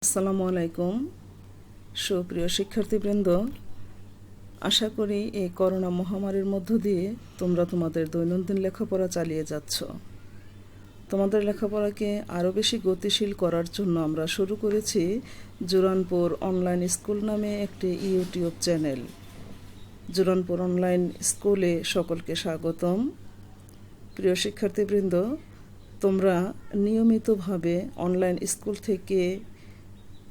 আসসালামু আলাইকুম সুপ্রিয় শিক্ষার্থীবৃন্দ, আশা করি এই করোনা মহামারীর মধ্য দিয়ে তোমরা তোমাদের দৈনন্দিন লেখাপড়া চালিয়ে যাচ্ছ। তোমাদের লেখাপড়াকে আরও বেশি গতিশীল করার জন্য আমরা শুরু করেছি জুরানপুর অনলাইন স্কুল নামে একটি ইউটিউব চ্যানেল। জুরানপুর অনলাইন স্কুলে সকলকে স্বাগতম। প্রিয় শিক্ষার্থীবৃন্দ, তোমরা নিয়মিতভাবে অনলাইন স্কুল থেকে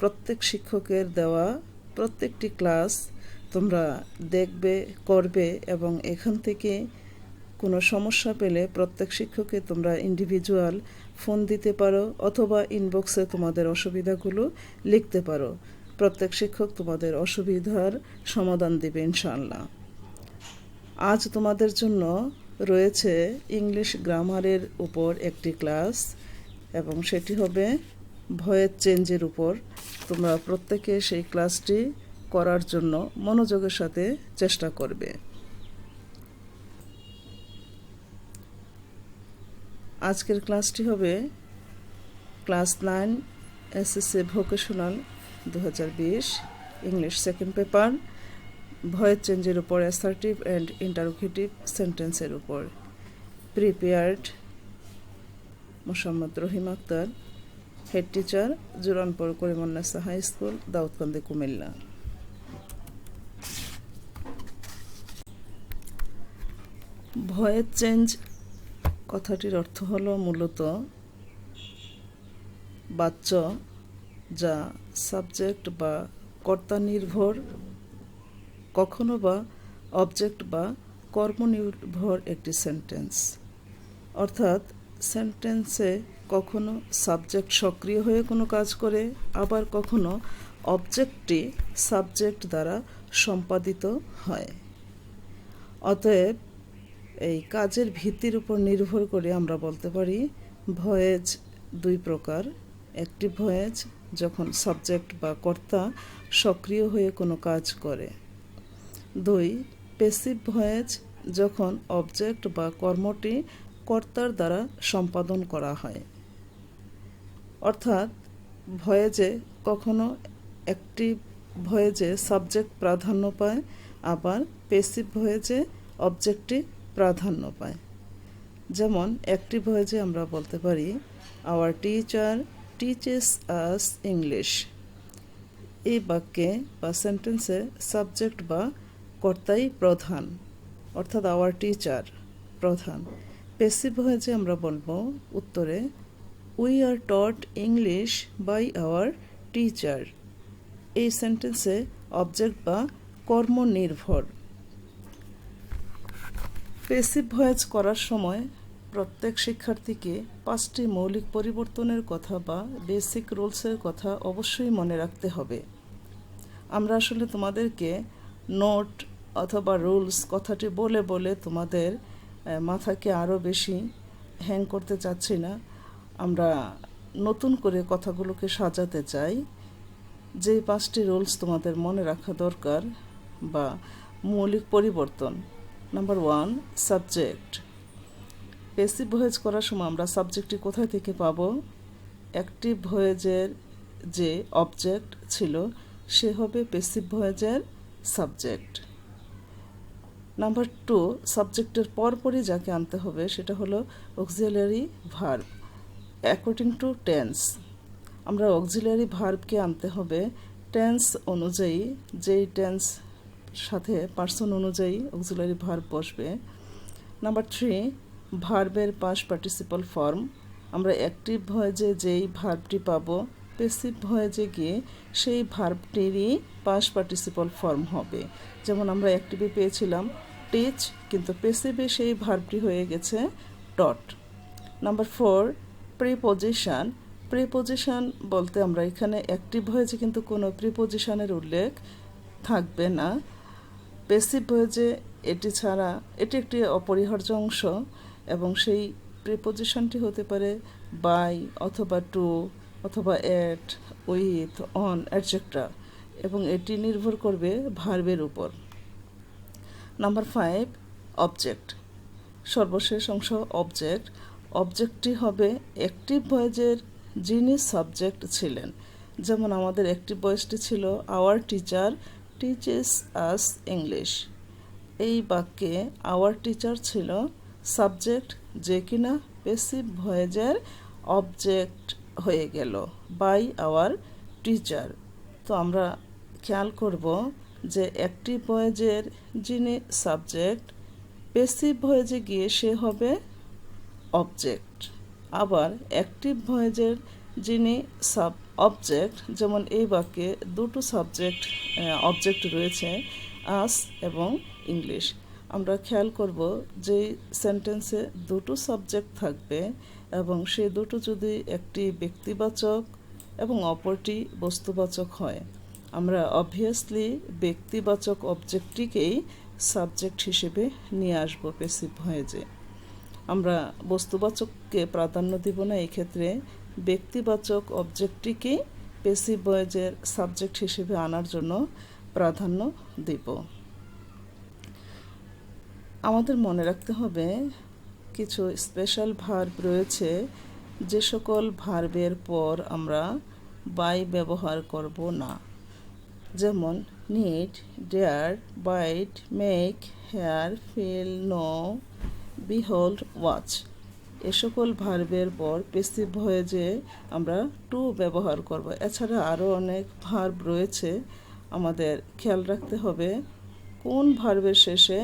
প্রত্যেক শিক্ষকের দেওয়া প্রত্যেকটি ক্লাস তোমরা দেখবে, করবে এবং এখান থেকে কোনো সমস্যা পেলে প্রত্যেক শিক্ষককে তোমরা ইন্ডিভিজুয়াল ফোন দিতে পারো অথবা ইনবক্সে তোমাদের অসুবিধাগুলো লিখতে পারো। প্রত্যেক শিক্ষক তোমাদের অসুবিধার সমাধান দেবে ইনশাআল্লাহ। আজ তোমাদের জন্য রয়েছে ইংলিশ গ্রামারের উপর একটি ক্লাস এবং সেটি হবে ভয়েস চেঞ্জের উপর। তোমরা প্রত্যেকে সেই ক্লাসটি করার জন্য মনোযোগের সাথে চেষ্টা করবে। আজকের ক্লাসটি হবে class 9 SSC vocational 2020 English second paper voice চেঞ্জের উপর, অ্যাসার্টিভ অ্যান্ড ইন্টারোগেটিভ সেন্টেন্সের উপর। Prepared Mosammat Rahim Akter, head teacher, Juranpur Karimunnesa high school, Daudkandi, Comilla. Voice change কথাটির অর্থ হলো মূলত বাচ্য যা সাবজেক্ট বা কর্তা নির্ভর, কখনো বা অবজেক্ট বা কর্মনির্ভর একটি সেন্টেন্স। অর্থাৎ সেন্টেন্সে কখনো সাবজেক্ট সক্রিয় হয়ে কোনো কাজ করে, আবার কখনো অবজেক্টটি সাবজেক্ট দ্বারা সম্পাদিত হয়। অতএব এই কাজের ভিত্তির উপর নির্ভর করে আমরা বলতে পারি ভয়েস দুই প্রকার। অ্যাক্টিভ ভয়েস যখন সাবজেক্ট বা কর্তা সক্রিয় হয়ে কোনো কাজ করে। 2, প্যাসিভ ভয়েস যখন অবজেক্ট বা কর্মটি কর্তার দ্বারা সম্পাদন করা হয়। অর্থাৎ ভয়েসে কখনো অ্যাক্টিভ ভয়েসে সাবজেক্ট প্রাধান্য পায়, আবার প্যাসিভ ভয়েসে অবজেক্টটি প্রাধান্য পায়। যেমন অ্যাক্টিভ ভয়েসে আমরা বলতে পারি our teacher teaches us English. এই বাক্যে বা সেন্টেন্সে সাবজেক্ট বা কর্তাই প্রধান, অর্থাৎ আওয়ার টিচার প্রধান। প্যাসিভ ভয়েসে আমরা বলবো উত্তরে we are taught English by our teacher. এই সেন্টেন্সে অবজেক্ট বা কর্ম নির্ভর। প্যাসিভ ভয়েস করার সময় প্রত্যেক শিক্ষার্থীকে 5টি মৌলিক পরিবর্তনের কথা বা বেসিক রুলসের কথা অবশ্যই মনে রাখতে হবে। আমরা আসলে তোমাদেরকে নোট অথবা রুলস কথাটি বলে বলে তোমাদের মাথাকে আরও বেশি হ্যাং করতে চাচ্ছি না। আমরা নতুন করে কথাগুলোকে সাজাতে চাই। যে 5টি রুলস তোমাদের মনে রাখা দরকার বা মৌলিক পরিবর্তন। Number 1, subject. প্যাসিভ ভয়েস করার সময় আমরা সাবজেক্টটি কোথায় থেকে পাবো? অ্যাক্টিভ ভয়েসের যে অবজেক্ট ছিল সে হবে প্যাসিভ ভয়েসের সাবজেক্ট। নাম্বার 2, সাবজেক্টের পরপরই যাকে আনতে হবে সেটা হলো auxiliary verb according to tense. আমরা অক্সিলারি ভার্বকে আনতে হবে টেন্স অনুযায়ী, যেই টেন্স সাথে পার্সন অনুযায়ী অক্সিলারি ভার্ব বসবে। নাম্বার 3, ভার্বের পাস্ট পার্টিসিপল ফর্ম। আমরা অ্যাক্টিভ ভয়েসে যেই ভার্বটি পাবো প্যাসিভ ভয়েসে গিয়ে সেই ভার্বটিরই পাস্ট পার্টিসিপল ফর্ম হবে। যেমন আমরা অ্যাক্টিভে পেয়েছিলাম টিচ, কিন্তু প্যাসিভে সেই ভার্বটি হয়ে গেছে টট। Number 4, preposition. প্রিপোজিশন বলতে আমরা এখানে অ্যাক্টিভ ভয়েসে কিন্তু কোনো প্রিপোজিশনের উল্লেখ থাকবে না। প্যাসিভ ভয়েসে এটি ছাড়া এটি একটি অপরিহার্য অংশ এবং সেই প্রিপোজিশনটি হতে পারে বাই অথবা টু অথবা এট, উইথ, অন, এটসেট্রা, এবং এটি নির্ভর করবে ভার্বের উপর। Number 5, object. সর্বশেষ অংশ অবজেক্ট। অবজেক্টটি হবে অ্যাক্টিভ ভয়েসের যিনি সাবজেক্ট ছিলেন। যেমন আমাদের অ্যাক্টিভ ভয়েসটি ছিল hour teacher teaches us English. এই বাক্যে আওয়ার টিচার ছিল সাবজেক্ট, যে কিনা প্যাসিভ ভয়েসের অবজেক্ট হয়ে গেল বাই আওয়ার টিচার। তো আমরা খেয়াল করব যে অ্যাক্টিভ ভয়েসের যিনি সাবজেক্ট, প্যাসিভ ভয়েসে গিয়ে সে হবে অবজেক্ট। আবার অ্যাক্টিভ ভয়েসের যিনি সাব অবজেক্ট, যেমন এই বাক্যে দুটো সাবজেক্ট অবজেক্ট রয়েছে, আস এবং ইংলিশ। আমরা খেয়াল করব যে সেন্টেন্সে দুটো সাবজেক্ট থাকবে এবং সেই দুটো যদি একটি ব্যক্তিবাচক এবং অপরটি বস্তুবাচক হয়, আমরা অবভিয়াসলি ব্যক্তিবাচক অবজেক্টটিকেই সাবজেক্ট হিসেবে নিয়ে আসবো প্যাসিভ ভয়েসে। আমরা বস্তুবাচককে প্রাধান্য দিব না, এই ক্ষেত্রে ব্যক্তিবাচক অবজেক্টটিকেই প্যাসিভ ভয়েসের সাবজেক্ট হিসেবে আনার জন্য প্রাধান্য দিব। আমাদের মনে রাখতে হবে কিছু স্পেশাল ভার্ব রয়েছে, যে সকল ভার্বের পর আমরা বাই ব্যবহার করব না। যেমন need, dare, bid, make, hear, feel, know, behold, watch. এ সকল ভার্বের পর প্যাসিভ ভয়েসে আমরা টু ব্যবহার করব। এছাড়া আরও অনেক ভার্ব রয়েছে, আমাদের খেয়াল রাখতে হবে কোন ভার্বের শেষে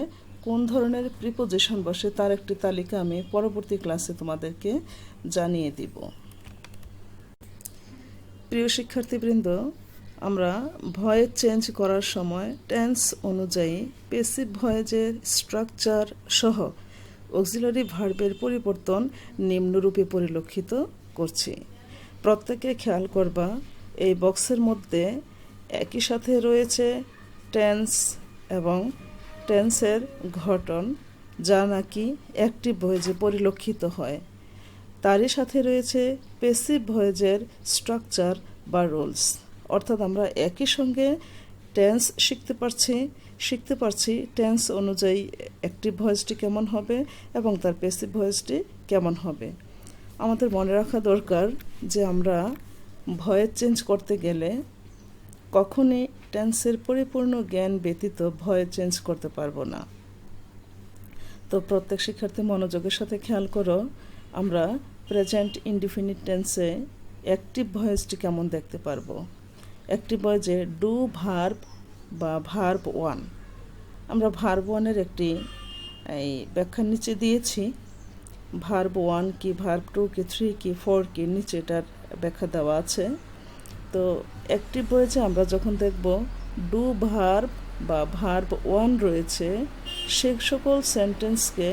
কোন ধরনের প্রিপোজিশন বসে তার একটি তালিকা আমি পরবর্তী ক্লাসে তোমাদেরকে জানিয়ে দিব। প্রিয় শিক্ষার্থীবৃন্দ, আমরা ভয়েস চেঞ্জ করার সময় টেন্স অনুযায়ী প্যাসিভ ভয়েসের স্ট্রাকচার সহ অক্সিলারি ভার্বের পরিবর্তন নিম্নরূপে পরিলক্ষিত করছি। প্রত্যেকে খেয়াল করবা, এই বক্সের মধ্যে একই সাথে রয়েছে টেন্স এবং টেন্সের ঘটন, যা নাকি অ্যাক্টিভ ভয়েসে পরিলক্ষিত হয়। তারই সাথে রয়েছে প্যাসিভ ভয়েসের স্ট্রাকচার বা রুলস। অর্থাৎ আমরা একই সঙ্গে টেন্স শিখতে পারছি টেন্স অনুযায়ী অ্যাক্টিভ ভয়েসটি কেমন হবে এবং তার প্যাসিভ ভয়েসটি কেমন হবে। আমাদের মনে রাখা দরকার যে আমরা ভয়েস চেঞ্জ করতে গেলে কখনই টেন্সের পরিপূর্ণ জ্ঞান ব্যতীত ভয়েস চেঞ্জ করতে পারবো না। তো প্রত্যেক শিক্ষার্থী মনোযোগের সাথে খেয়াল করো, আমরা প্রেজেন্ট ইনডিফিনিট টেন্সে অ্যাক্টিভ ভয়েসটি কেমন দেখতে পারবো। অ্যাক্টিভ ভয়েসে ডু ভার্ব বা ভার্ব ওয়ান। আমরা ভার্ব ওয়ানের একটি ব্যাখ্যার নিচে দিয়েছি। ভার্ব ওয়ান কি, ভার্ব টু কি, থ্রি কি, ফোর কি, নিচে এটার ব্যাখ্যা দেওয়া আছে। তো অ্যাক্টিভ ভয়েসে আমরা যখন দেখব ডু ভার্ব বা ভার্ব ওয়ান রয়েছে, সে সকল সেন্টেন্সকে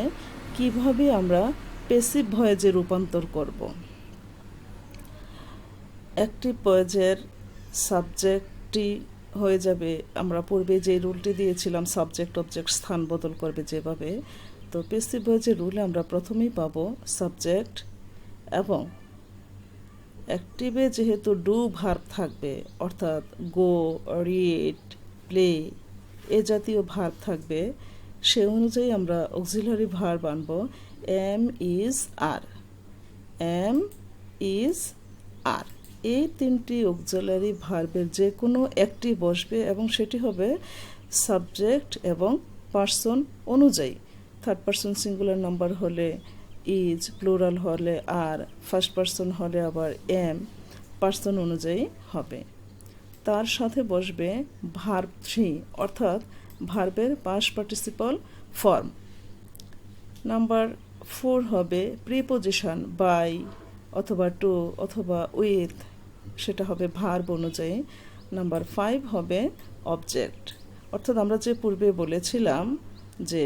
কিভাবে আমরা প্যাসিভ ভয়েসে রূপান্তর করব। অ্যাক্টিভ ভয়েসের সাবজেক্টটি হয়ে যাবে, আমরা পূর্বে যে রুলটি দিয়েছিলাম সাবজেক্ট অবজেক্ট স্থান বদল করবে যেভাবে, তো প্যাসিভ ভয়েসের রুলে আমরা প্রথমেই পাবো সাবজেক্ট, এবং অ্যাক্টিভে যেহেতু ডু ভার্ব থাকবে, অর্থাৎ গো, রিড, প্লে এ জাতীয় ভার্ব থাকবে, সে অনুযায়ী আমরা অক্সিলারি ভার্ব আনব am is are. Am is are, এই তিনটি অক্সিলারি ভার্বের যে কোনো একটি বসবে এবং সেটি হবে সাবজেক্ট এবং পার্সন অনুযায়ী। থার্ড পার্সন সিঙ্গুলার নাম্বার হলে ইজ, প্লুরাল হলে আর, ফার্স্ট পার্সন হলে আবার এম, পার্সন অনুযায়ী হবে। তার সাথে বসবে ভার্ব থ্রি, অর্থাৎ ভার্বের past participle form. Number four হবে প্রিপোজিশন বাই অথবা টু অথবা উইথ, সেটা হবে ভার্ব অনুযায়ী। নাম্বার ফাইভ হবে অবজেক্ট, অর্থাৎ আমরা যে পূর্বে বলেছিলাম যে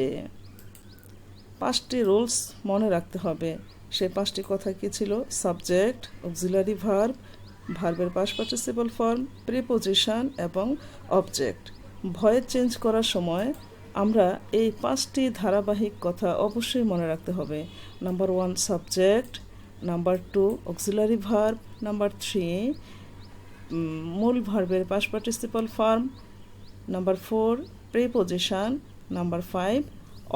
পাঁচটি রুলস মনে রাখতে হবে, সে পাঁচটি কথা কি ছিল? সাবজেক্ট, অক্সিলারি ভার্ব, ভার্বের পাস্ট পার্টিসিপল ফর্ম, প্রিপোজিশন এবং অবজেক্ট। ভয়েস চেঞ্জ করার সময় আমরা এই পাঁচটি ধারাবাহিক কথা অবশ্যই মনে রাখতে হবে। Number one subject, number two auxiliary verb, number three মূল ভার্বের past participle form, number four preposition, number five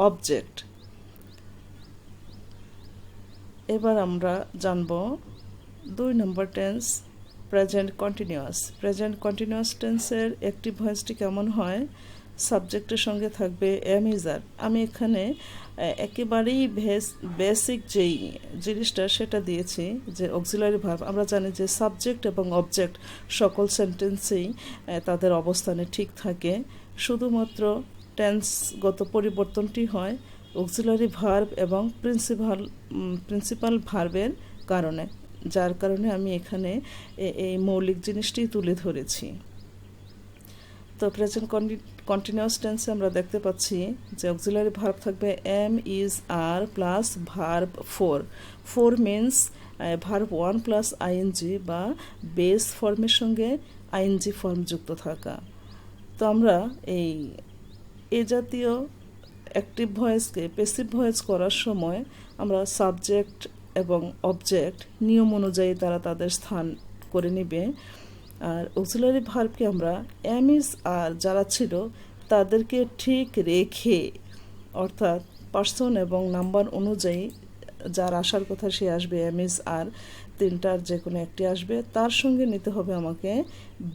object. এবার আমরা জানব দুই নম্বর টেন্স প্রেজেন্ট কন্টিনিউয়াস টেন্সের অ্যাক্টিভ ভয়েসটি কেমন হয়? সাবজেক্টের সঙ্গে থাকবে এম ইজ আর। আমি এখানে একেবারেই বেসিক যেই জিনিসটা সেটা দিয়েছি, যে অক্সিলারি ভার্ব। আমরা জানি যে সাবজেক্ট এবং অবজেক্ট সকল সেন্টেন্সেই তাদের অবস্থানে ঠিক থাকে, শুধুমাত্র টেন্সগত পরিবর্তনটি হয় অক্সিলারি ভার্ব এবং প্রিন্সিপাল ভার্বের কারণে, যার কারণে আমি এখানে এই মৌলিক জিনিসটি তুলে ধরেছি। তো প্রেজেন্ট কন্টিনিউয়াস টেন্সে আমরা দেখতে পাচ্ছি যে অক্সিলারি ভার্ব থাকবে am is are plus verb four means verb 1 plus ING বা বেস ফর্মের সঙ্গে আইএনজি ফর্ম যুক্ত থাকা। তো আমরা এই জাতীয় অ্যাক্টিভ ভয়েসকে প্যাসিভ ভয়েস করার সময় আমরা সাবজেক্ট এবং অবজেক্ট নিয়ম অনুযায়ী তারা তাদের স্থান করে নেবে। আর অক্সিলারি ভার্বকে আমরা এম ইজ আর যারা ছিল তাদেরকে ঠিক রেখে, অর্থাৎ পার্সন এবং নাম্বার অনুযায়ী যার আসার কথা সে আসবে, এম ইজ আর তিনটার যে কোনো একটি আসবে, তার সঙ্গে নিতে হবে আমাকে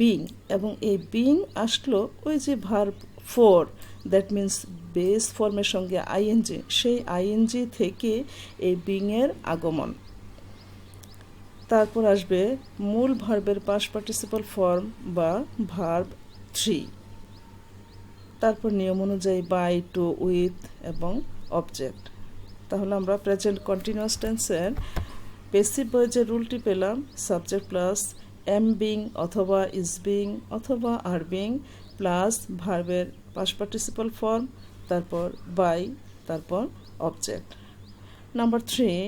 বিং। এবং এই বিং আসলো ওই যে verb four, that means base ফর্মের সঙ্গে আইএনজি, সেই আইএনজি থেকে এই বিংয়ের আগমন। তারপর আসবে মূল ভার্বের পাস্ট পার্টিসিপাল ফর্ম বা ভার্ব 3। তারপর নিয়ম অনুযায়ী বাই, টু, উইথ এবং অবজেক্ট। তাহলে আমরা প্রেজেন্ট কন্টিনিউয়াস টেন্সের প্যাসিভ ভয়েসের রুলটি পেলাম, সাবজেক্ট প্লাস এম বিং অথবা ইজ বিং অথবা আর বিং প্লাস ভার্বের পাস্ট পার্টিসিপাল ফর্ম, তারপর বাই, তারপর object. Number 3,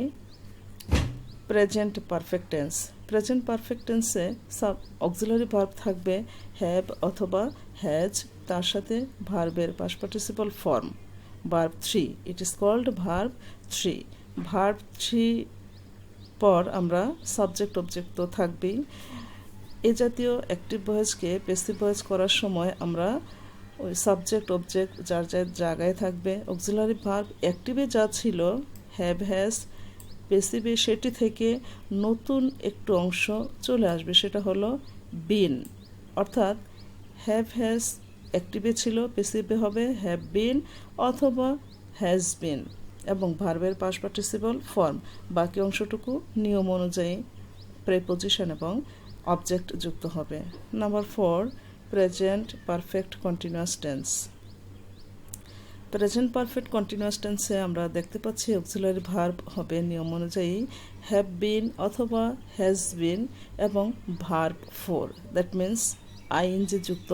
present perfect tense. Present perfect টেন্সে অক্সিলারি ভার্ব থাকবে হ্যাভ অথবা হ্যাজ, তার সাথে ভার্বের past participle form verb 3। It is called verb 3। Verb 3 পর আমরা সাবজেক্ট অবজেক্ট তো থাকবেই। এ জাতীয় অ্যাক্টিভ ভয়েসকে প্যাসিভ ভয়েস করার সময় আমরা ওই সাবজেক্ট অবজেক্ট যার যার জায়গায় থাকবে। অক্সিলারি ভার্ব অ্যাক্টিভে যা ছিল হ্যাভ, হ্যাজ, প্যাসিভে সেটি থেকে নতুন একটু অংশ চলে আসবে, সেটা হলো বিন। অর্থাৎ হ্যাভ, হ্যাজ অ্যাক্টিভে ছিল, প্যাসিভে হবে হ্যাভ বিন অথবা হ্যাজ বিন এবং ভার্বের পাস্ট পার্টিসিপাল ফর্ম। বাকি অংশটুকু নিয়ম অনুযায়ী প্রেপোজিশন এবং অবজেক্ট যুক্ত হবে। Number 4, present perfect continuous tense. Present perfect continuous টেন্সে আমরা দেখতে পাচ্ছি অক্সিলারি ভার্ব হবে নিয়ম অনুযায়ী হ্যাভ বিন অথবা হ্যাজ বিন এবং ভার্ব 4, দ্যাট মিন্স আইএনজি যুক্ত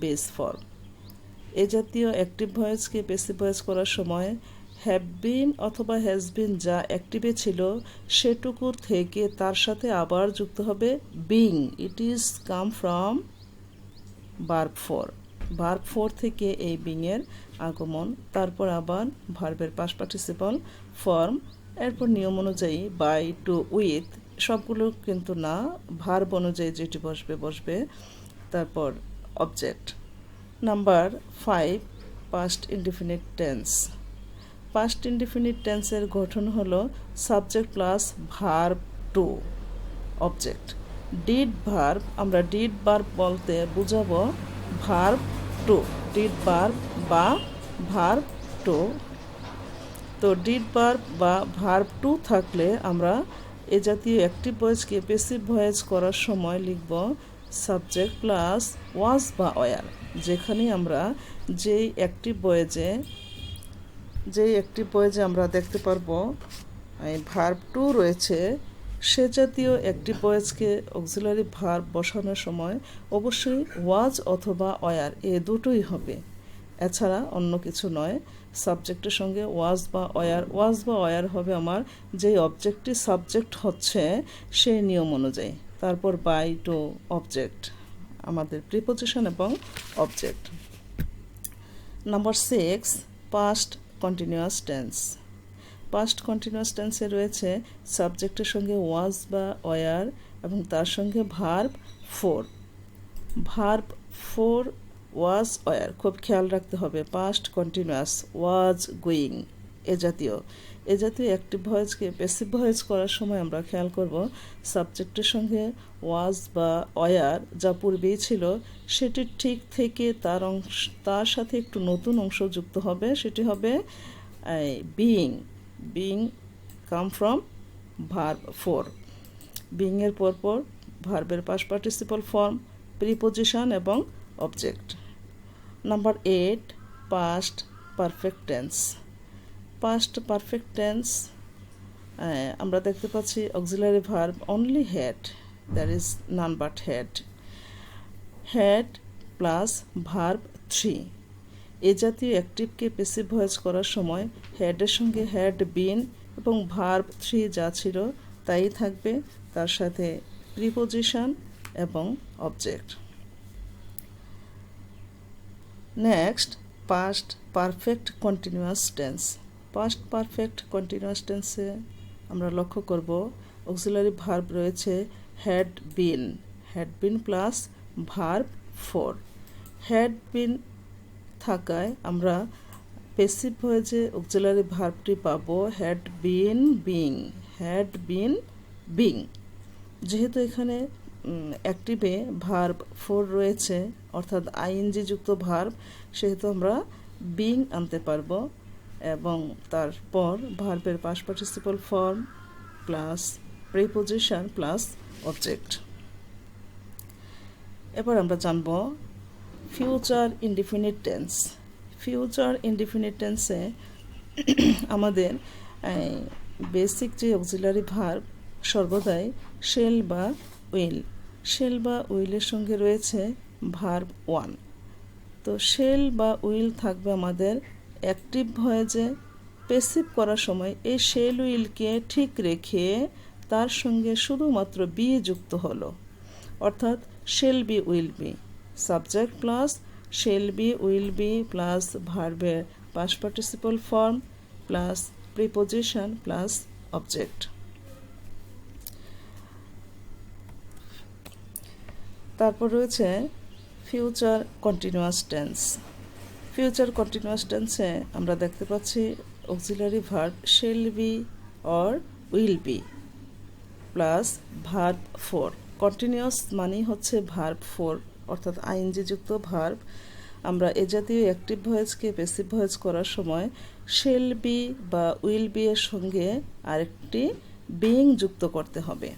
বেস ফর্ম। এ জাতীয় অ্যাক্টিভ ভয়েসকে প্যাসিভ ভয়েস করার সময় হ্যাভ বিন অথবা হ্যাজ বিন যা অ্যাক্টিভে ছিল সেটুকুর থেকে তার সাথে আবার যুক্ত হবে being. It is come from verb 4। Verb 4 থেকে এই বিংয়ের আগমন, তারপর আবার ভার্বের পাস্ট পার্টিসিপাল ফর্ম, এরপর নিয়ম অনুযায়ী বাই, টু, উইথ, সবগুলো কিন্তু না, ভার্ব অনুযায়ী যেটি বসবে, তারপর object. Number 5, past indefinite tense. Past indefinite টেন্সের গঠন হলো subject plus verb 2 object. Did verb, আমরা ডিড ভার্ব বলতে বুঝাবো ভার্ব 2, ডিড ভার্ব বা ভার্ব 2। তো ডিড ভার্ব বা ভার্ব 2 থাকলে আমরা এ জাতীয় অ্যাক্টিভ ভয়েসকে প্যাসিভ ভয়েস করার সময় লিখব সাবজেক্ট প্লাস ওয়াজ বা ওয়ার। যেখানে আমরা যেই অ্যাক্টিভ ভয়েসে আমরা দেখতে পারবো ভার্ব 2 রয়েছে, সে জাতীয় অ্যাক্টিভ ভয়েসকে অক্সিলারি ভার্ব বসানোর সময় অবশ্যই ওয়াজ অথবা ওয়ার এ দুটোই হবে, এছাড়া অন্য কিছু নয়। সাবজেক্টের সঙ্গে ওয়াজ বা ওয়ার হবে আমার যেই অবজেক্টটি সাবজেক্ট হচ্ছে সেই নিয়ম অনুযায়ী। তারপর বাই, টু, অবজেক্ট, আমাদের প্রিপোজিশন এবং object. Number 6, past continuous tense. Past continuous টেন্সে রয়েছে সাবজেক্টের সঙ্গে ওয়াজ বা ওয়ার এবং তার সঙ্গে ভার্ব 4। ভার্ব 4 ওয়াজ ওয়ার খুব খেয়াল রাখতে হবে। পাস্ট কন্টিনিউয়াস ওয়াজ গোয়িং এ জাতীয় অ্যাক্টিভ ভয়েসকে প্যাসিভ ভয়েস করার সময় আমরা খেয়াল করব সাবজেক্টের সঙ্গে ওয়াজ বা ওয়ার যা পূর্বেই ছিল সেটি ঠিক থেকে তার সাথে একটু নতুন অংশ যুক্ত হবে, সেটি হবে বিইং কাম ফ্রম ভার্ব 4। বিইংয়ের পরপর ভার্বের পাস্ট পার্টিসিপল ফর্ম, প্রিপোজিশন এবং object. Number 8, past perfect tense. Past perfect tense আমরা দেখতে পাচ্ছি auxiliary verb only had, there is none but had plus verb 3। এ জাতীয় অ্যাক্টিভকে প্যাসিভ ভয়েস করার সময় হ্যাডের সঙ্গে হ্যাড বিন এবং ভার্ব 3 যা ছিল তাই থাকবে, তার সাথে প্রিপোজিশন এবং object. Next, past perfect continuous tense. Past perfect continuous টেন্সে আমরা লক্ষ্য করব অক্সিলারি ভার্ব রয়েছে had been plus verb 4। Had been থাকায় আমরা প্যাসিভ ভয়েসে অক্সিলারি ভার্বটি পাবো হ্যাড বিন বিং। যেহেতু এখানে অ্যাক্টিভে ভার্ব 4 রয়েছে অর্থাৎ আইএনজি যুক্ত ভার্ব, সেহেতু আমরা বিং আনতে পারবো এবং তারপর ভার্বের past participle form plus preposition plus object. এবার আমরা জানব future indefinite tense. Future indefinite টেন্সে আমাদের বেসিক যে অক্সিলারি ভার্ব সর্বদাই শেল বা উইলের সঙ্গে রয়েছে ভার্ব 1। তো শেল বা উইল থাকবে আমাদের অ্যাক্টিভ ভয়েসে। প্যাসিভ করার সময় এই শেল উইলকে ঠিক রেখে তার সঙ্গে শুধুমাত্র বি যুক্ত হলো, অর্থাৎ shall be will be, subject plus shall be will be plus ভার্বের past participle form plus preposition plus object. তারপর রয়েছে future continuous tense. Future continuous টেন্সে আমরা দেখতে পাচ্ছি auxiliary verb shall be or will be plus verb 4। Continuous মানেই হচ্ছে verb 4 অর্থাৎ আইএনজি যুক্ত ভার্ব। আমরা এ জাতীয় অ্যাক্টিভ ভয়েসকে প্যাসিভ ভয়েস করার সময় শেল বি বা উইল বি এর সঙ্গে আরেকটি বিং যুক্ত করতে হবে,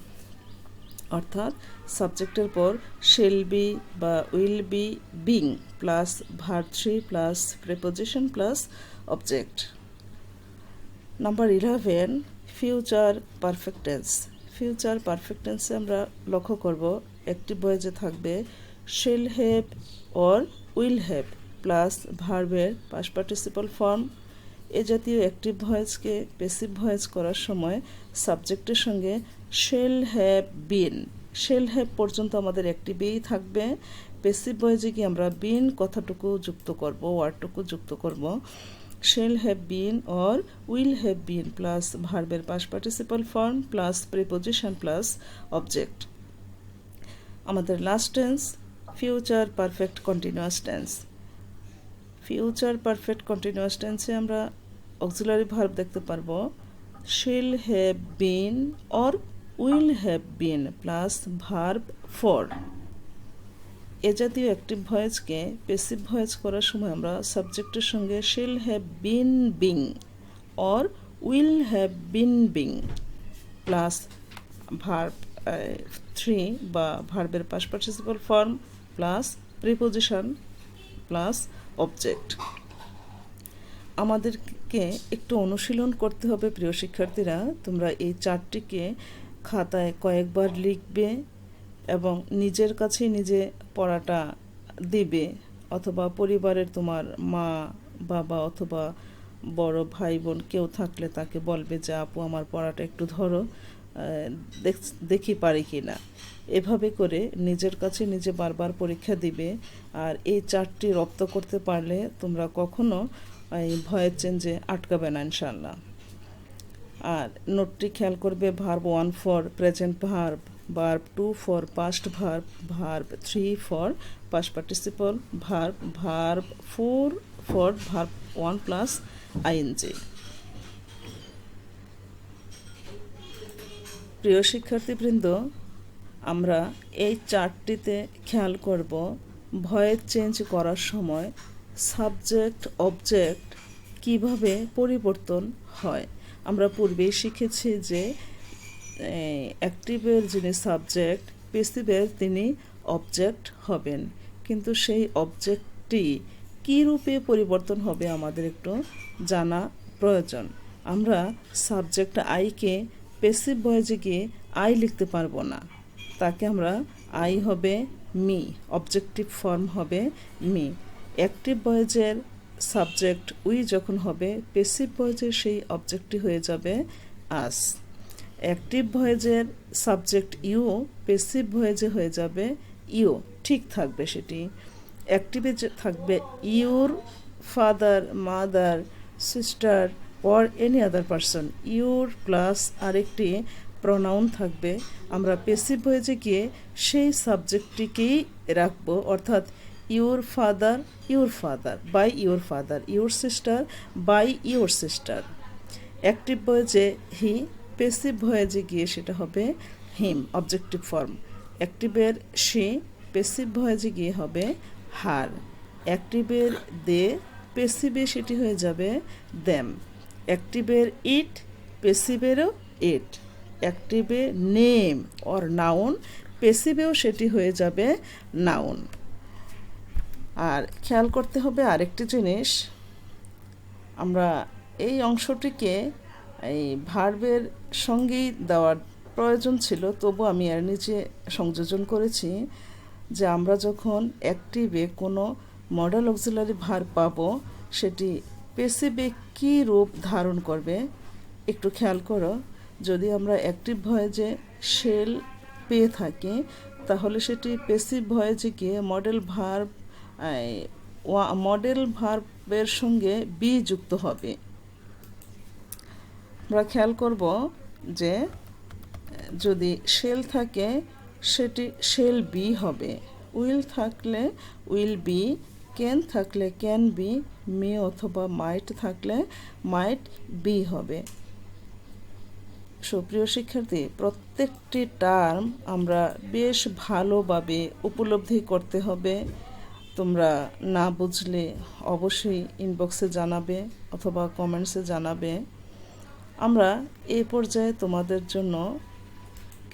অর্থাৎ সাবজেক্টের পর শেল বি বা will be being plus verb 3 plus preposition plus object. Number 11, future perfect tense. Future perfect টেন্সে আমরা লক্ষ্য করব অ্যাক্টিভ ভয়েসে থাকবে shall have or will have plus ভার্বের পাস্ট পার্টিসিপল ফর্ম। এ জাতীয় অ্যাক্টিভ ভয়েসকে প্যাসিভ ভয়েস করার সময় সাবজেক্টের সঙ্গে শেল হ্যাভ পর্যন্ত আমাদের অ্যাক্টিভেই থাকবে। প্যাসিভ ভয়েসে কি আমরা বিন কথাটুকু যুক্ত করব, ওয়ার্ডটুকু যুক্ত করব shall have been or will have been plus ভার্বের past participle form plus preposition plus object. আমাদের last tense future perfect continuous tense. Future perfect continuous টেন্সে আমরা অক্সিলারি ভার্ব দেখতে পারবো shall have been or will have been plus verb 4। এ জাতীয় active ভয়েসকে passive voice করার সময় আমরা সাবজেক্টের সঙ্গে shell have bin being or will have bin being plus verb 3 বা ভার্বের past participle form plus preposition plus object. আমাদেরকে একটু অনুশীলন করতে হবে প্রিয় শিক্ষার্থীরা। তোমরা এই চারটিকে খাতায় কয়েকবার লিখবে এবং নিজের কাছে নিজে পড়াটা দিবে, অথবা পরিবারের তোমার মা বাবা অথবা বড় ভাই বোন কেউ থাকলে তাকে বলবে যে আপু আমার পড়াটা একটু ধরো, দেখি পারি কি না। এভাবে করে নিজের কাছে নিজে বারবার পরীক্ষা দিবে। আর এই চারটি রপ্ত করতে পারলে তোমরা কখনো এই ভয়েস চেঞ্জে আটকাবে না ইনশাল্লাহ। আর নোটটি খেয়াল করবে verb 1 for present verb, verb 2 for past verb, verb 3 for past participle verb, verb 4 for verb 1 plus ING. প্রিয় শিক্ষার্থীবৃন্দ, আমরা এই চার্টটিতে খেয়াল করব ভয়েস চেঞ্জ করার সময় সাবজেক্ট অবজেক্ট কিভাবে পরিবর্তন হয়। আমরা পূর্বেই শিখেছি যে অ্যাক্টিভের যিনি সাবজেক্ট, প্যাসিভের তিনি অবজেক্ট হবেন, কিন্তু সেই অবজেক্টটি কী রূপে পরিবর্তন হবে আমাদের একটু জানা প্রয়োজন। আমরা সাবজেক্ট আইকে প্যাসিভ ভয়েসে গিয়ে আই লিখতে পারবো না, তাকে আমরা আই হবে মি, অবজেক্টিভ ফর্ম হবে মি। অ্যাক্টিভ ভয়েসের সাবজেক্ট উই যখন হবে, প্যাসিভ ভয়েসের সেই অবজেক্টটি হয়ে যাবে আস। অ্যাক্টিভ ভয়েসের সাবজেক্ট ইউ, প্যাসিভ ভয়েসে হয়ে যাবে ইউ, ঠিক থাকবে সেটি। অ্যাক্টিভে থাকবে your father, mother, sister or any other person, your plus আরেকটি প্রনাউন থাকবে। আমরা প্যাসিভ ভয়েসে গিয়ে সেই সাবজেক্টটিকেই রাখবো, অর্থাৎ your father, by your father, your sister, by your sister. Active ভয়েসে হি, প্যাসিভ ভয়েসে গিয়ে সেটা হবে হিম, অবজেক্টিভ ফর্ম। অ্যাক্টিভের সে, প্যাসিভ ভয়েসে গিয়ে হবে হার। অ্যাক্টিভের দে, প্যাসিভে সেটি হয়ে যাবে দেম। অ্যাক্টিভের ইট, প্যাসিভেরও ইট। অ্যাক্টিভে নেম অর নাউন, প্যাসিভেও সেটি হয়ে যাবে নাউন। আর খেয়াল করতে হবে আরেকটি জিনিস, আমরা এই অংশটিকে এই ভার্বের সঙ্গেই দেওয়ার প্রয়োজন ছিল, তবু আমি এর নিচে সংযোজন করেছি যে আমরা যখন অ্যাক্টিভে কোনো মডেল অক্সিলারি ভার্ব পাবো, সেটি প্যাসিভে কী রূপ ধারণ করবে একটু খেয়াল করো। যদি আমরা অ্যাক্টিভ ভয়েসে শেল পেয়ে থাকি, তাহলে সেটি প্যাসিভ ভয়েসে গিয়ে মডেল ভার্বের সঙ্গে বি যুক্ত হবে। আমরা খেয়াল করব যে যদি শেল থাকে সেটি শেল বি হবে, উইল থাকলে উইল বি, ক্যান থাকলে ক্যান বি, মে অথবা মাইট থাকলে মাইট বি হবে। সুপ্রিয় শিক্ষার্থী, প্রত্যেকটি টার্ম আমরা বেশ ভালোভাবে উপলব্ধি করতে হবে। তোমরা না বুঝলে অবশ্যই ইনবক্সে জানাবে অথবা কমেন্টসে জানাবে। আমরা এই পর্যায়ে তোমাদের জন্য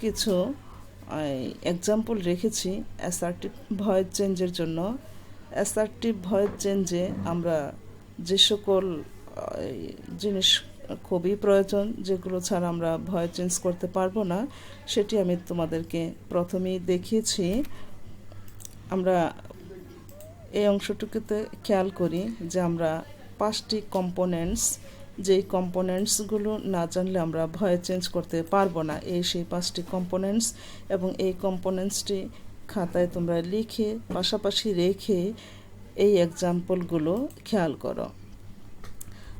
কিছু এক্সাম্পল রেখেছি অ্যাসার্টিভ ভয়েস চেঞ্জের জন্য। অ্যাসার্টিভ ভয়েস চেঞ্জে আমরা যে সকল জিনিস খুবই প্রয়োজন, যেগুলো ছাড়া আমরা ভয়েস চেঞ্জ করতে পারবো না, সেটি আমি তোমাদেরকে প্রথমেই দেখিয়েছি। আমরা এই অংশটুকুতে খেয়াল করি যে আমরা 5টি কম্পোনেন্টস, যেই কম্পোনেন্টসগুলো না জানলে আমরা ভয়েস চেঞ্জ করতে পারবো না, সেই 5টি কম্পোনেন্টস, এবং এই কম্পোনেন্টসটি খাতায় তোমরা লিখে পাশাপাশি রেখে এই এক্সাম্পলগুলো খেয়াল করো।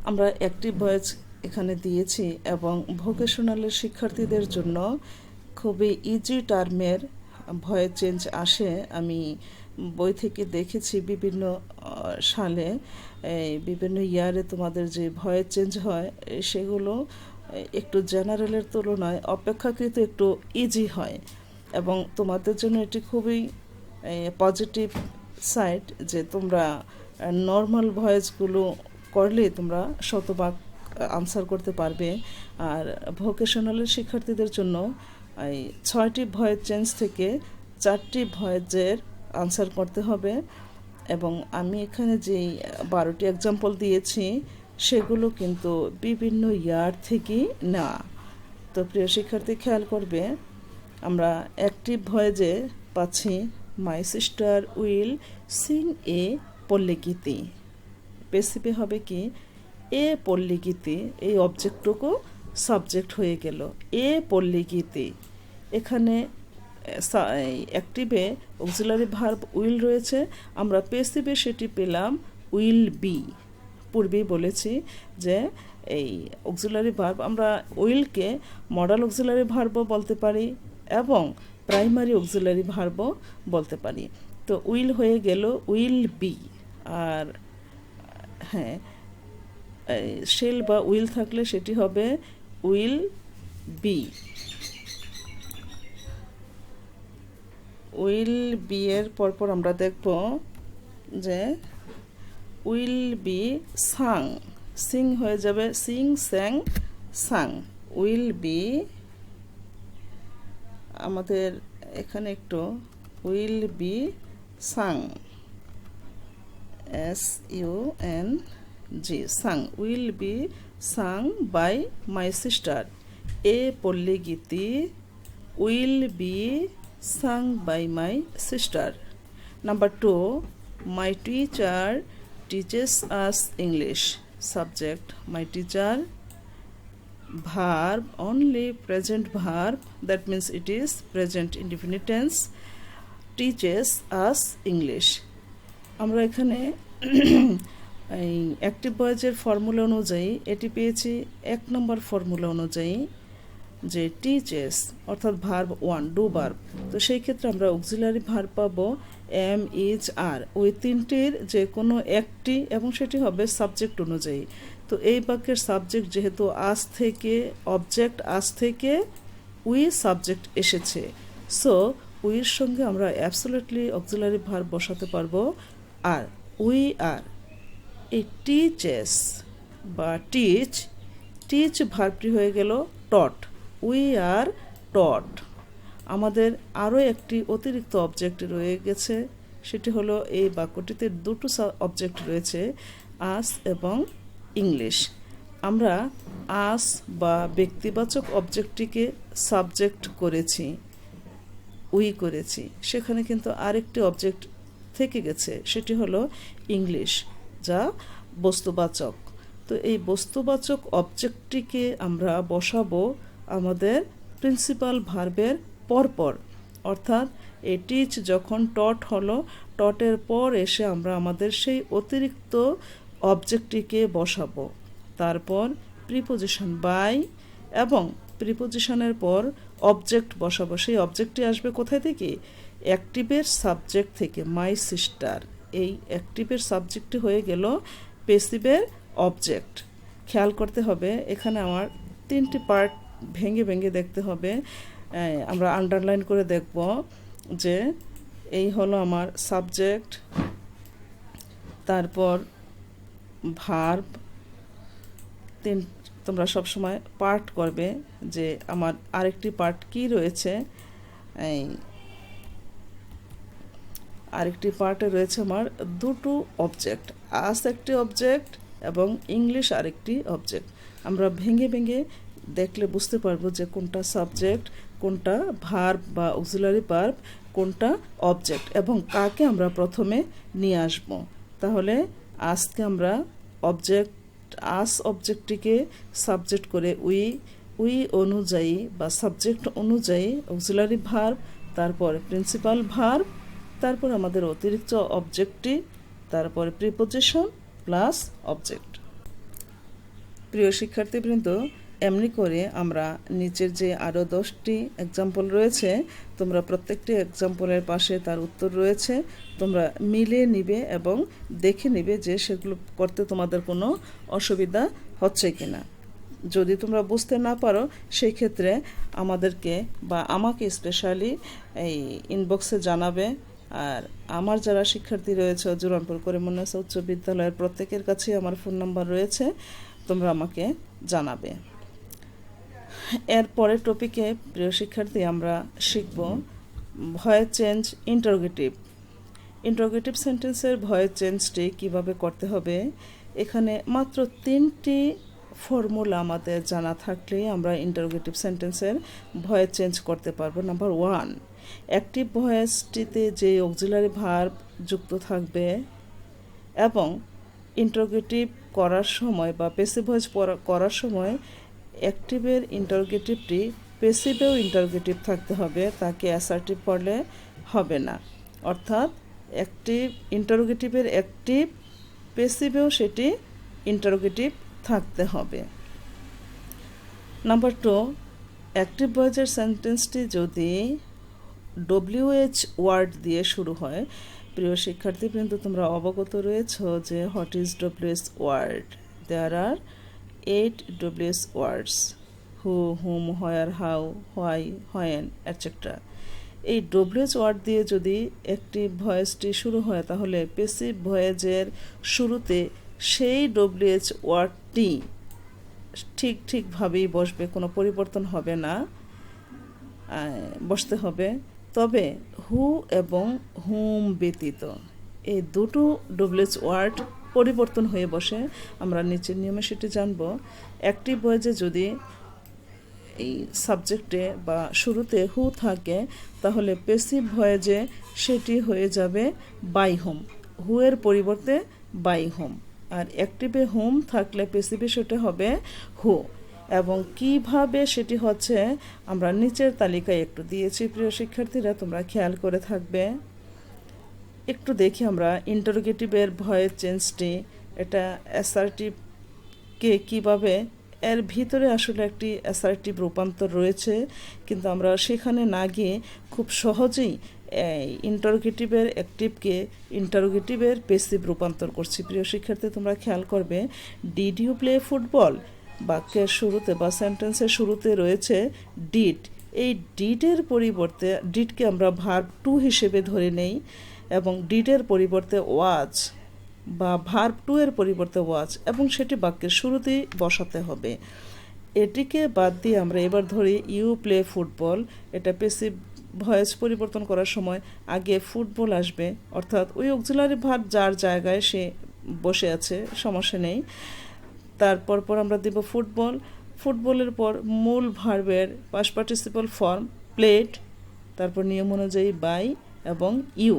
আমরা অ্যাক্টিভ ভয়েস এখানে দিয়েছি, এবং ভোকেশনালের শিক্ষার্থীদের জন্য খুবই ইজি টার্মের ভয়েস চেঞ্জ আসে। আমি বই থেকে দেখেছি বিভিন্ন সালে, বিভিন্ন ইয়ারে তোমাদের যে ভয়েস চেঞ্জ হয় সেগুলো একটু জেনারেলের তুলনায় অপেক্ষাকৃত একটু ইজি হয়, এবং তোমাদের জন্য এটি খুবই পজিটিভ সাইড যে তোমরা নর্মাল ভয়েসগুলো করলে তোমরা শতভাগ আনসার করতে পারবে। আর ভোকেশনালের শিক্ষার্থীদের জন্য 6টি ভয়েস চেঞ্জ থেকে 4টি ভয়েসের আনসার করতে হবে, এবং আমি এখানে যেই 12টি এক্সাম্পল দিয়েছি সেগুলো কিন্তু বিভিন্ন ইয়ার থেকেই না। তো প্রিয় শিক্ষার্থী, খেয়াল করবে আমরা অ্যাক্টিভ ভয়েসে পাচ্ছি মাই সিস্টার উইল সিং এ পল্লীগীতি। প্যাসিভে হবে কি এ পল্লীগীতি, এই অবজেক্টটুকু সাবজেক্ট হয়ে গেল এ পল্লীগীতি। এখানে অ্যাক্টিভে অক্সিলারি ভার্ব উইল রয়েছে, আমরা প্যাসিভে সেটি পেলাম উইল বি। পূর্বেই বলেছি যে এই অক্সিলারি ভার্ব আমরা উইলকে মডাল অক্সিলারি ভার্বও বলতে পারি এবং প্রাইমারি অক্সিলারি ভার্বও বলতে পারি। তো উইল হয়ে গেল উইল বি, আর হ্যাঁ শেল বা উইল থাকলে সেটি হবে উইল বি। উইল বি এর পরপর আমরা দেখব যে উইল বি সাং, সিং হয়ে যাবে sing sang sung. Will be, আমাদের এখানে একটু will be sung, SUNG, sung, will be sung by my sister. A palli geeti will be sung by my sister. Number 2, my teacher teaches us English. Subject, my teacher. Verb, only present verb, that means it is present indefinite tense, teaches us English. আমরা এখানে এই active ভয়েসের formula অনুযায়ী এটি পেয়েছি 1 নম্বর formula অনুযায়ী যে teaches অর্থাৎ ভার্ব 1 ডু ভার্ব। তো সেই ক্ষেত্রে আমরা অক্সিলারি ভার্ব পাবো এম, ইজ, আর, ওই তিনটির যে কোনো একটি, এবং সেটি হবে সাবজেক্ট অনুযায়ী। তো এই বাক্যের সাবজেক্ট যেহেতু আজ থেকে, অবজেক্ট আজ থেকে উই সাবজেক্ট এসেছে, সো উইয়ের সঙ্গে আমরা অ্যাবসলিউটলি অক্সিলারি ভার্ব বসাতে পারবো। আর উই আর, এই টিচেস বা টিচ ভার্বটি হয়ে গেল টট, উই আর টট। আমাদের আরও একটি অতিরিক্ত অবজেক্ট রয়ে গেছে, সেটি হলো এই বাক্যটিতে দুটো অবজেক্ট রয়েছে, আস এবং ইংলিশ। আমরা আস বা ব্যক্তিবাচক অবজেক্টটিকে সাবজেক্ট করেছি, উই করেছি, সেখানে কিন্তু আরেকটি অবজেক্ট থেকে গেছে, সেটি হলো ইংলিশ, যা বস্তুবাচক। তো এই বস্তুবাচক অবজেক্টটিকে আমরা বসাবো আমাদের প্রিন্সিপাল ভার্বের পরপর, অর্থাৎ এই টিচ যখন টট হলো, টটের পর এসে আমরা আমাদের সেই অতিরিক্ত অবজেক্টটিকে বসাবো। তারপর প্রিপোজিশন বাই, এবং প্রিপোজিশনের পর অবজেক্ট বসাবো। সেই অবজেক্টটি আসবে কোথায় থেকে? অ্যাক্টিভের সাবজেক্ট থেকে, মাই সিস্টার। এই অ্যাক্টিভের সাবজেক্টটি হয়ে গেল পেসিভের অবজেক্ট। খেয়াল করতে হবে এখানে আমার 3টি পার্ট ভেঙে ভেঙে দেখতে হবে। আমরা আন্ডারলাইন করে দেখব যে এই হলো আমার সাবজেক্ট, তারপর ভার্ব। তোমরা সবসময় পার্ট করবে যে আমার আরেকটি পার্ট কি রয়েছে। এই আরেকটি পার্টে রয়েছে আমার দুটো অবজেক্ট, আস একটি অবজেক্ট এবং ইংলিশ আরেকটি অবজেক্ট। আমরা ভেঙে ভেঙে দেখলে বুঝতে পারবো যে কোনটা সাবজেক্ট, কোনটা ভার্ব বা অক্সিলারি ভার্ব, কোনটা অবজেক্ট, এবং কাকে আমরা প্রথমে নিয়ে আসব। তাহলে আজকে আমরা আস অবজেক্টটিকে সাবজেক্ট করে উই অনুযায়ী বা সাবজেক্ট অনুযায়ী অক্সিলারি ভার্ব, তারপর প্রিন্সিপাল ভার্ব, তারপর আমাদের অতিরিক্ত অবজেক্টটি, তারপরে প্রিপোজিশন প্লাস অবজেক্ট। প্রিয় শিক্ষার্থীবৃন্দ, এমনি করে আমরা নিচের যে আরও 10টি এক্সাম্পল রয়েছে, তোমরা প্রত্যেকটি এক্সাম্পলের পাশে তার উত্তর রয়েছে, তোমরা মিলিয়ে নিবে এবং দেখে নিবে যে সেগুলো করতে তোমাদের কোনো অসুবিধা হচ্ছে কিনা। যদি তোমরা বুঝতে না পারো সেই ক্ষেত্রে আমাদেরকে বা আমাকে স্পেশালি এই ইনবক্সে জানাবে। আর আমার যারা শিক্ষার্থী রয়েছে জুরানপুর করিমুন্নেসা উচ্চ বিদ্যালয়ের প্রত্যেকের কাছেই আমার ফোন নাম্বার রয়েছে, তোমরা আমাকে জানাবে। এর পরের টপিকে প্রিয় শিক্ষার্থী আমরা শিখব ভয়েস চেঞ্জ ইন্টারোগেটিভ সেন্টেন্সের ভয়েস চেঞ্জটি কিভাবে করতে হবে। এখানে মাত্র 3টি ফর্মুলা আমাদের জানা থাকলেই আমরা ইন্টারোগেটিভ সেন্টেন্সের ভয়েস চেঞ্জ করতে পারবো। নাম্বার 1, অ্যাক্টিভ ভয়েসটিতে যে অক্সিলারি ভার্ব যুক্ত থাকবে এবং ইন্টারোগেটিভ করার সময় বা পেসিভ ভয়েস করার সময় অ্যাক্টিভের ইন্টারোগেটিভটি পেসিভেও ইন্টারোগেটিভ থাকতে হবে, তাকে অ্যাসার্টিভ করলে হবে না। অর্থাৎ অ্যাক্টিভ ইন্টারোগেটিভের অ্যাক্টিভ, পেসিভেও সেটি ইন্টারোগেটিভ থাকতে হবে। নাম্বার 2, অ্যাক্টিভ ভয়েসের সেন্টেন্সটি যদি WH ওয়ার্ড দিয়ে শুরু হয়। প্রিয় শিক্ষার্থীবৃন্দ, তোমরা অবগত রয়েছ যে what is WH word. There are 8 WH words: who, whom, where, how, why, when, etcetera. এই ডব্লিউএইচ ওয়ার্ড দিয়ে যদি অ্যাক্টিভ ভয়েসটি শুরু হয় তাহলে প্যাসিভ ভয়েসের শুরুতে সেই ডব্লিউএইচ ওয়ার্ডটি ঠিকভাবেই বসবে, কোনো পরিবর্তন হবে না, বসতে হবে। তবে হু এবং হুম ব্যতীত এই দুটো ডব্লিউএইচ ওয়ার্ড পরিবর্তন হয়ে বসে। আমরা নিচের নিয়মে সেটি জানব। অ্যাক্টিভ ভয়েসে যদি এই সাবজেক্টে বা শুরুতে হু থাকে তাহলে প্যাসিভ ভয়েসে সেটি হয়ে যাবে বাই হোম, হু এর পরিবর্তে বাই হোম। আর অ্যাক্টিভে হোম থাকলে প্যাসিভে সেটা হবে হু। এবং কিভাবে সেটি হচ্ছে আমরা নিচের তালিকায় একটু দিয়েছি, প্রিয় শিক্ষার্থীরা তোমরা খেয়াল করে থাকবে। একটু দেখি আমরা ইন্টারোগেটিভের ভয়েস চেঞ্জটি, এটা অ্যাসার্টিভকে কিভাবে, এর ভিতরে আসলে একটি অ্যাসার্টিভ রূপান্তর রয়েছে, কিন্তু আমরা সেখানে না গিয়ে খুব সহজেই ইন্টারোগেটিভের অ্যাক্টিভকে ইন্টারোগেটিভের প্যাসিভ রূপান্তর করছি। প্রিয় শিক্ষার্থী তোমরা খেয়াল করবে, ডিড ইউ প্লে ফুটবল বাক্যের শুরুতে বা সেন্টেন্সের শুরুতে রয়েছে ডিড। এই ডিডের পরিবর্তে ডিডকে আমরা ভার্ব টু হিসেবে ধরে নেই এবং ডিডের পরিবর্তে ওয়াজ বা ভার্ব টু এর পরিবর্তে ওয়াজ এবং সেটি বাক্যের শুরুতেই বসাতে হবে। এটিকে বাদ দিয়ে আমরা এবার ধরি ইউ প্লে ফুটবল। এটা প্যাসিভ ভয়েস পরিবর্তন করার সময় আগে ফুটবল আসবে, অর্থাৎ ওই অক্সিলারি ভার্ব যার জায়গায় সে বসে আছে, সমস্যা নেই। তারপর আমরা দেব ফুটবল। ফুটবলের পর মূল ভার্বের পাস্ট পার্টিসিপল ফর্ম প্লেড, তারপর নিয়ম অনুযায়ী বাই এবং ইউ,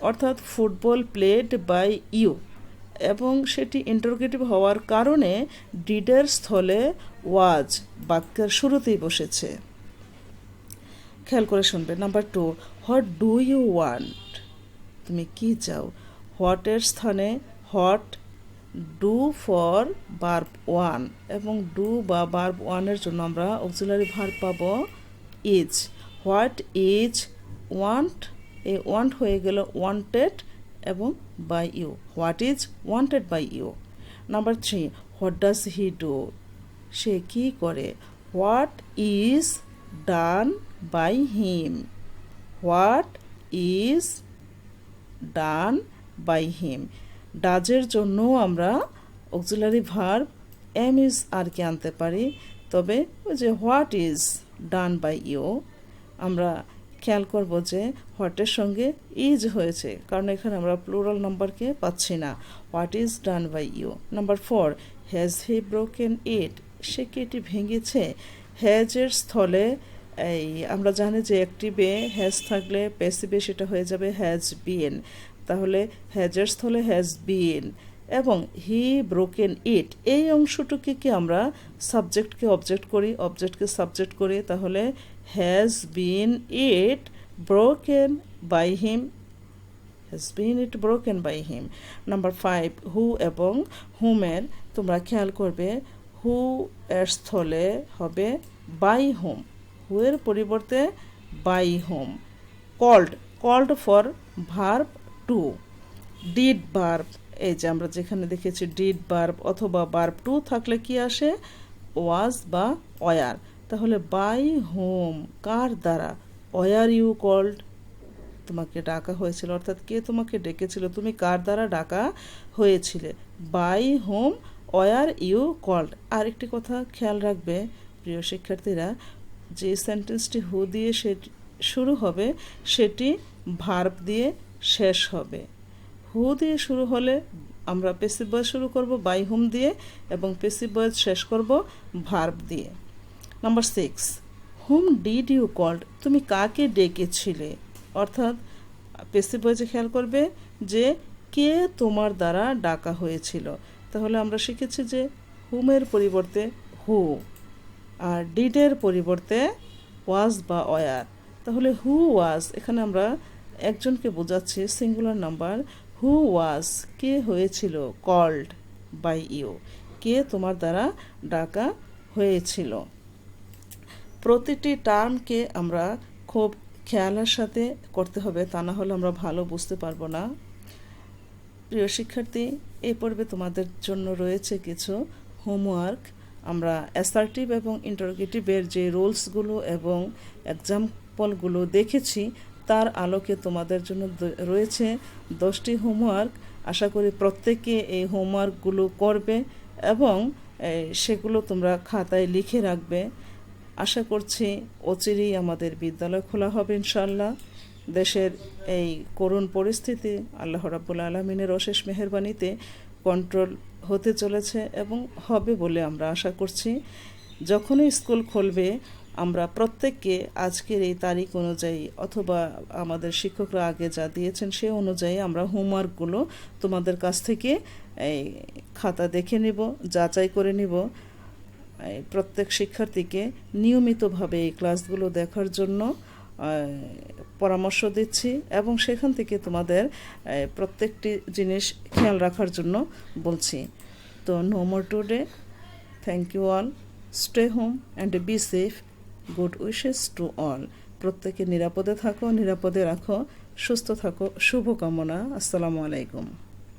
অর্থাৎ ফুটবল প্লেড বাই ইউ। এবং সেটি ইন্টারোগেটিভ হওয়ার কারণে ডিডের স্থলে ওয়াজ বাক্যের শুরুতেই বসেছে। খেয়াল করে শুনবে। Number 2, what do you want, তুমি কি চাও। হোয়াটের স্থানে what, do for verb one, এবং ডু বা ভার্ব ওয়ানের জন্য আমরা অক্সিলারি ভার্ব পাবো ইজ। হোয়াট ইজ ওয়ান্ট, এই ওয়ান্ট হয়ে গেল ওয়ান্টেড এবং by you, what is wanted by you. Number 3, what does he do, সে কি করে। What is done by him, what is done by him. ডাজের জন্য আমরা auxiliary verb am is are কে আনতে পারি, তবে ওই যে what is done by you আমরা খেয়াল করব যে হোয়াটের সঙ্গে ইজ হয়েছে, কারণ এখানে আমরা প্লুরাল নাম্বারকে পাচ্ছি না। What is done by you. Number 4, has he broken it, সে কি এটি ভেঙেছে। হ্যাজের স্থলে এই আমরা জানি যে অ্যাক্টিভে হ্যাজ থাকলে প্যাসিভে সেটা হয়ে যাবে হ্যাজ বিন, তাহলে হ্যাজের স্থলে হ্যাজ বিন। এবং হি ব্রোকেন ইট, এই অংশটুকে আমরা সাবজেক্টকে অবজেক্ট করি, অবজেক্টকে সাবজেক্ট করি, তাহলে has been it broken by him, has been it broken by him. Number 5, who এবং হুমের তোমরা খেয়াল করবে, হু এর স্থলে হবে বাই হোম, হু এর পরিবর্তে by whom. Called, called for verb two. Did verb, এই যে আমরা যেখানে দেখেছি ডিড ভার্ব অথবা ভার্ব টু থাকলে কি আসে, ওয়াজ বা ওয়ার। তাহলে বাই হোম কার দ্বারা, ওয়ার ইউ কল্ড, তোমাকে ডাকা হয়েছিল, অর্থাৎ কে তোমাকে ডেকেছিল, তুমি কার দ্বারা ডাকা হয়েছিলে। By whom were you called. আরেকটি কথা খেয়াল রাখবে প্রিয় শিক্ষার্থীরা, যে সেন্টেন্সটি হু দিয়ে শুরু হবে সেটি ভার্ব দিয়ে শেষ হবে। হু দিয়ে শুরু হলে আমরা প্যাসিভ ভয়েস শুরু করব বাই হোম দিয়ে এবং প্যাসিভ ভয়েস শেষ করব ভার্ব দিয়ে। Number 6, whom did you called, তুমি কাকে ডেকেছিলে, অর্থাৎ প্যাসিভ ভয়েসে খেয়াল করবে যে কে তোমার দ্বারা ডাকা হয়েছিল। তাহলে আমরা শিখেছি যে হুমের পরিবর্তে হু আর ডিডের পরিবর্তে ওয়াজ বা ওয়ার। তাহলে হু ওয়াজ, এখানে আমরা একজনকে বোঝাচ্ছি সিঙ্গুলার নাম্বার। হু ওয়াজ, কে হয়েছিল, কল্ড বাই ইউ, কে তোমার দ্বারা ডাকা হয়েছিল। প্রতিটি টার্মকে আমরা খুব খেয়ালের সাথে করতে হবে, তা না হলে আমরা ভালো বুঝতে পারবো না। প্রিয় শিক্ষার্থী, এই পর্বে তোমাদের জন্য রয়েছে কিছু হোমওয়ার্ক। আমরা অ্যাসার্টিভ এবং ইন্টারোগেটিভের যে রুলসগুলো এবং এক্সাম ফলাফলগুলো দেখেছি তার আলোকে তোমাদের জন্য রয়েছে 10টি হোমওয়ার্ক। আশা করি প্রত্যেকে এই হোমওয়ার্কগুলো করবে এবং সেগুলো তোমরা খাতায় লিখে রাখবে। আশা করছি অচিরেই আমাদের বিদ্যালয় খোলা হবে ইনশাআল্লাহ। দেশের এই করুণ পরিস্থিতি আল্লাহ রাব্বুল আলামিনের অশেষ মেহেরবানিতে কন্ট্রোল হতে চলেছে এবং হবে বলে আমরা আশা করছি। যখনই স্কুল খুলবে আমরা প্রত্যেককে আজকের এই তারিখ অনুযায়ী অথবা আমাদের শিক্ষকরা আগে যা দিয়েছেন সে অনুযায়ী আমরা হোমওয়ার্কগুলো তোমাদের কাছ থেকে এই খাতা দেখে নিব, যাচাই করে নিব। প্রত্যেক শিক্ষার্থীকে নিয়মিতভাবে এই ক্লাসগুলো দেখার জন্য পরামর্শ দিচ্ছি এবং সেখান থেকে তোমাদের প্রত্যেকটি জিনিস খেয়াল রাখার জন্য বলছি। তো no more today. Thank you all. Stay home and be safe. Good wishes to all. প্রত্যেকে নিরাপদে থাকো, নিরাপদে রাখো, সুস্থ থাকো। শুভকামনা। আসসালামু আলাইকুম।